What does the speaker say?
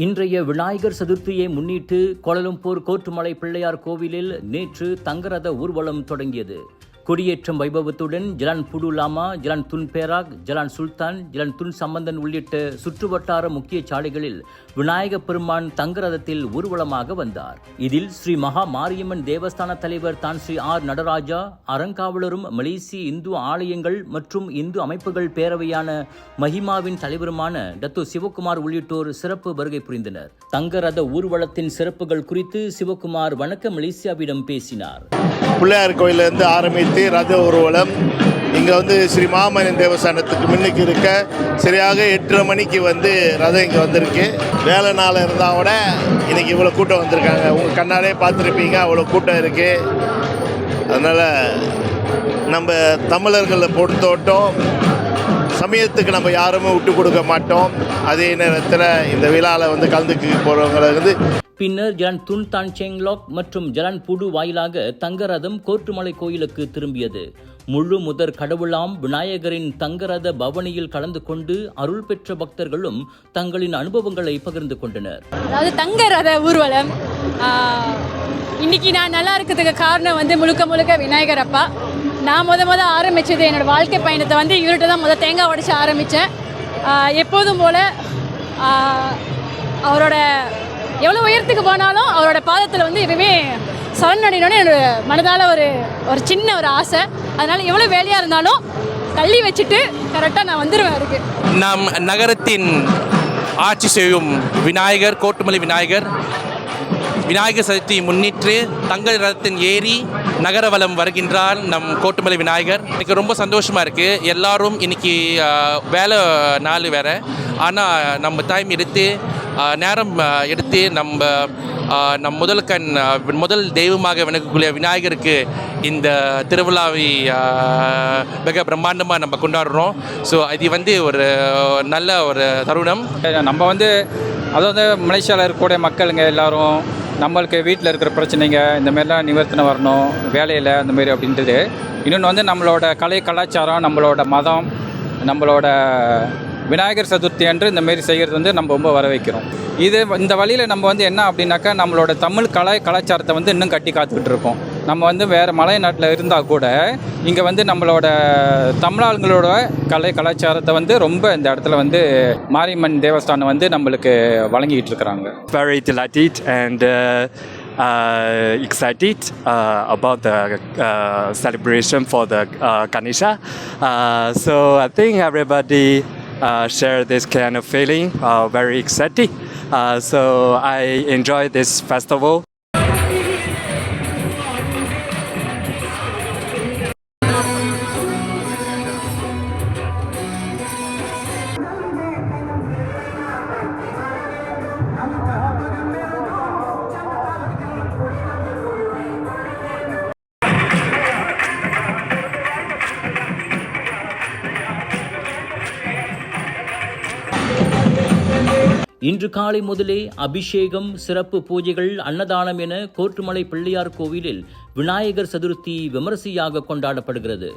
இன்றைய விநாயகர் சதுர்த்தியை முன்னிட்டு கோலாலம்பூர் கோட்டுமலை பிள்ளையார் கோவிலில் நேற்று தங்கரத ஊர்வலம் தொடங்கியது. கொடியேற்றம் வைபவத்துடன் ஜலான் புடு லாமா, ஜலான் துன் பேராக், ஜலான் சுல்தான், ஜலான் துன் சம்பந்தன் உள்ளிட்ட சுற்றுவட்டார முக்கிய சாலைகளில் விநாயக பெருமான் தங்கரதத்தில் ஊர்வலமாக வந்தார். இதில் ஸ்ரீ மகா மாரியம்மன் தேவஸ்தான தலைவர் தான் ஸ்ரீ ஆர் நடராஜா, அறங்காவலரும் மலேசிய இந்து ஆலயங்கள் மற்றும் இந்து அமைப்புகள் பேரவையான மஹிமாவின் தலைவருமான டத்து சிவகுமார் உள்ளிட்டோர் சிறப்பு வருகை புரிந்தனர். தங்கரத ஊர்வலத்தின் சிறப்புகள் குறித்து சிவகுமார் வணக்க மலேசியாவிடம் பேசினார். பிள்ளையார் கோயிலிருந்து ஆரம்பித்து ரத ஊர்வலம் இங்கே ஸ்ரீ மாமனின் தேவஸ்தானத்துக்கு முன்னுக்கு இருக்க சரியாக 8:30 மணிக்கு ரதம் இங்கே வந்திருக்கு. வேலை நாள் இருந்தால் கூட இன்றைக்கி இவ்வளோ கூட்டம் வந்திருக்காங்க. உங்கள் கண்ணாலே பார்த்துருப்பீங்க, அவ்வளோ கூட்டம் இருக்குது. அதனால் நம்ம தமிழர்களை பொறுத்தோட்டம் சமயத்துக்கு நம்ம யாருமே விட்டு கொடுக்க மாட்டோம். அதே நேரத்தில் இந்த விழாவில் கலந்துக்க போகிறவங்களை பின்னர் ஜலான் துன் தான் செங்லாக் மற்றும் ஜலான் புடு வாயிலாக தங்கரதம் கோட்டுமலை கோயிலுக்கு திரும்பியது. முழு முதற் கடவுளாம் விநாயகரின் தங்கரத பவனியில் கலந்து கொண்டு அருள் பெற்ற பக்தர்களும் தங்களின் அனுபவங்களை பகிர்ந்து கொண்டனர். அதாவது தங்கரத ஊர்வலம் இன்னைக்கு நான் நல்லா இருக்கிறதுக்கு காரணம் முழுக்க முழுக்க விநாயகர் அப்பா. நான் முத ஆரம்பித்தது என்னோடய வாழ்க்கை பயணத்தை இவர்கிட்ட தான் தேங்காய் உடைச்சு ஆரம்பித்தேன். எப்போதும் போல் அவரோட எவ்வளோ உயரத்துக்கு போனாலும் அவரோட பாதத்தில் எப்பவுமே சரணடையணும்னு என்னோட மனதால் ஒரு சின்ன ஆசை. அதனால் எவ்வளோ வேலையாக இருந்தாலும் தள்ளி வச்சுட்டு கரெக்டாக நான் வந்துடுவேன். அதுக்கு நம் நகரத்தின் ஆட்சி செய்யும் விநாயகர், கோட்டுமலை விநாயகர் சதுர்த்தி முன்னிட்டு தங்க ரதத்தின் ஏறி நகரவலம் வருகின்றார் நம் கோட்டுமலை விநாயகர். எனக்கு ரொம்ப சந்தோஷமாக இருக்குது. எல்லாரும் இன்றைக்கி வேலை நாள் வேறு, ஆனால் நம்ம டைம் எடுத்து நேரம் எடுத்து நம் முதல் தெய்வமாக வணங்கக்கூடிய விநாயகருக்கு இந்த திருவிழாவை மிக பிரம்மாண்டமாக நம்ம கொண்டாடுறோம். ஸோ இது ஒரு நல்ல ஒரு தருணம். நம்ம அதாவது மலேசியாவில் இருக்கக்கூடிய மக்களுங்க எல்லோரும் நம்மளுக்கு வீட்டில் இருக்கிற பிரச்சனைங்க இந்த மாதிரிலாம் நிவர்த்தனை வரணும் வேலையில் அந்த மாதிரி அப்படின்றது. இன்னொன்று நம்மளோட கலை கலாச்சாரம், நம்மளோட மதம், நம்மளோட விநாயகர் சதுர்த்தி அன்று இந்த மாரி செய்கிறது நம்ம ரொம்ப வரவேற்கிறோம். இந்த வழியில் நம்ம என்ன அப்படின்னாக்கா நம்மளோட தமிழ் கலாச்சாரத்தை இன்னும் கட்டி காத்துக்கிட்டு இருக்கோம். நம்ம வேறு மலை நாட்டில் இருந்தால் கூட இங்கே நம்மளோட தமிழாளங்களோட கலாச்சாரத்தை ரொம்ப இந்த இடத்துல மாரியம்மன் தேவஸ்தானம் நம்மளுக்கு வழங்கிட்டு இருக்கிறாங்க. Very delighted and excited about the celebration for the Ganesha. So I think everybody share this kind of feeling, very excited. So I enjoy this festival. இன்று காலை முதலே அபிஷேகம், சிறப்பு பூஜைகள், அன்னதானம் என கோட்டுமலை பிள்ளையார் கோவிலில் விநாயகர் சதுர்த்தி விமரிசையாக கொண்டாடப்படுகிறது.